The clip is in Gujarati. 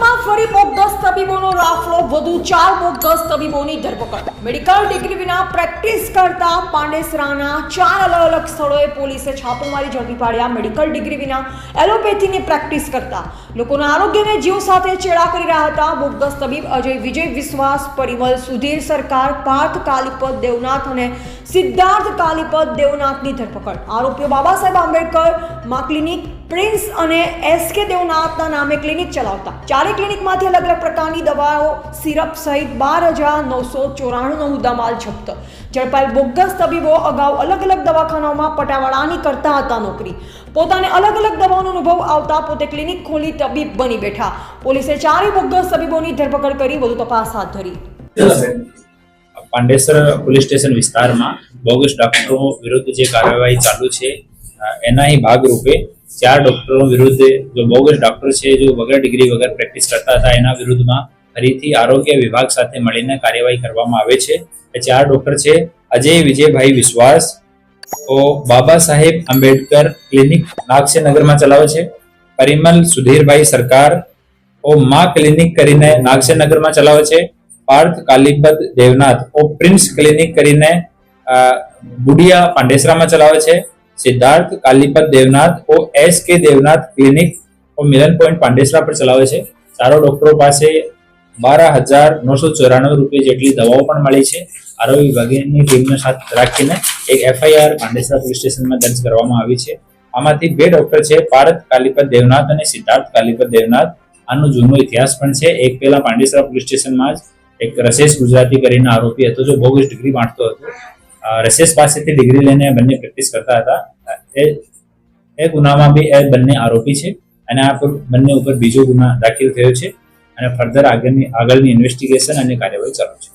સુરતમાં ફરી બોગસ તબીબોનો રાફડો, વધુ 4 બોગસ તબીબોની ધરપકડ. મેડિકલ ડિગ્રી વિના પ્રેક્ટિસ કરતા પાંડેસરાના 4 અલગ સ્થળોએ પોલીસે છાપો મારી ઝડપી પાડ્યા. મેડિકલ ડિગ્રી વિના એલોપેથીની પ્રેક્ટિસ કરતા લોકોના આરોગ્યને જીવ સાથે ચેડા કરી રહ્યા હતા. બોગસ તબીબ અજય વિજય વિશ્વાસ, પરિમલ સુધીર સરકાર, પાર્થ કાલીપત દેવનાથ અને સિદ્ધાર્થ કાલીપત દેવનાથની ધરપકડ. આરોપીઓ બાબા સાહેબ આંબેડકર માં ક્લિનિક, પ્રિન્સ અને એસકે દેવનાથના નામે ક્લિનિક ચલાવતા. 4 ક્લિનિકમાંથી અલગ અલગ પ્રકારની દવાઓ, સિરપ સહિત 12,994નો મુદ્દામાલ જપ્ત. ઝડપાયેલ બોગસ તબીબો અગાઉ અલગ અલગ દવાખાનાઓમાં પટાવાળાની કરતા હતા નોકરી. પોતાને અલગ અલગ દવાઓનો અનુભવ આવતા પોતે ક્લિનિક ખોલી તબીબ બની બેઠા. પોલીસે 4 બોગસ તબીબોની ધરપકડ કરી વધુ તપાસ હાથ ધરી. પાંડેસર પોલીસ સ્ટેશન વિસ્તારમાં બોગસ ડોક્ટરો વિરુદ્ધ જે કાર્યવાહી ચાલુ છે એના ही ભાગરૂપે 4 ડોક્ટરો વિરુદ્ધ जो બોગસ ડોક્ટર છે, जो વગર ડિગ્રી વગર પ્રેક્ટિસ કરતા હતા, એના વિરુદ્ધમાં ફરીથી આરોગ્ય વિભાગ સાથે મળીને કાર્યવાહી કરવામાં આવે છે. એ 4 ડોક્ટર છે અજય વિજયભાઈ વિશ્વાસ, બાબા સાહેબ આંબેડકર ક્લિનિક નાગસેનગરમાં ચલાવે છે. પરિમલ સુધીરભાઈ સરકાર માં ક્લિનિક કરીને નાગસેનગરમાં ચલાવે છે. પાર્થ કાલીપત દેવનાથ પ્રિન્સ ક્લિનિક કરીને બુડિયા પાંડેસરામાં ચલાવે છે. સિદ્ધાર્થ કાલીપત દેવનાથ એસકે દેવનાથ ક્લિનિક મિલન પોઈન્ટ પાંડેસરા પર ચલાવે છે. 4 ડોક્ટરો પાસે 12,994 રૂપિયા જેટલી દવાઓ પણ મળી છે. આરોગ્ય વિભાગની ટીમને સાથે રાખીને એક FIR પાંડેસરા પોલીસ સ્ટેશનમાં દર્જ કરવામાં આવી છે. આમાંથી 2 ડોક્ટર છે, પાર્થ કાલીપત દેવનાથ અને સિદ્ધાર્થ કાલીપત દેવનાથ. આનો જૂનો ઇતિહાસ પણ છે. એક પહેલા પાંડેસરા પોલીસ સ્ટેશનમાં જ એક રસેશ ગુજરાતી કરીને આરોપી હતો, જો બોગસ ડિગ્રી વાંચતો હતો. રસેશ પાસેથી ડિગ્રી લઈને બંને પ્રેક્ટિસ કરતા હતા. એ ગુનામાં બી એ બંને આરોપી છે અને આ બંને ઉપર બીજો ગુના દાખલ થયો છે અને ફર્ધર આગળની ઇન્વેસ્ટિગેશન અને કાર્યવાહી ચાલુ છે.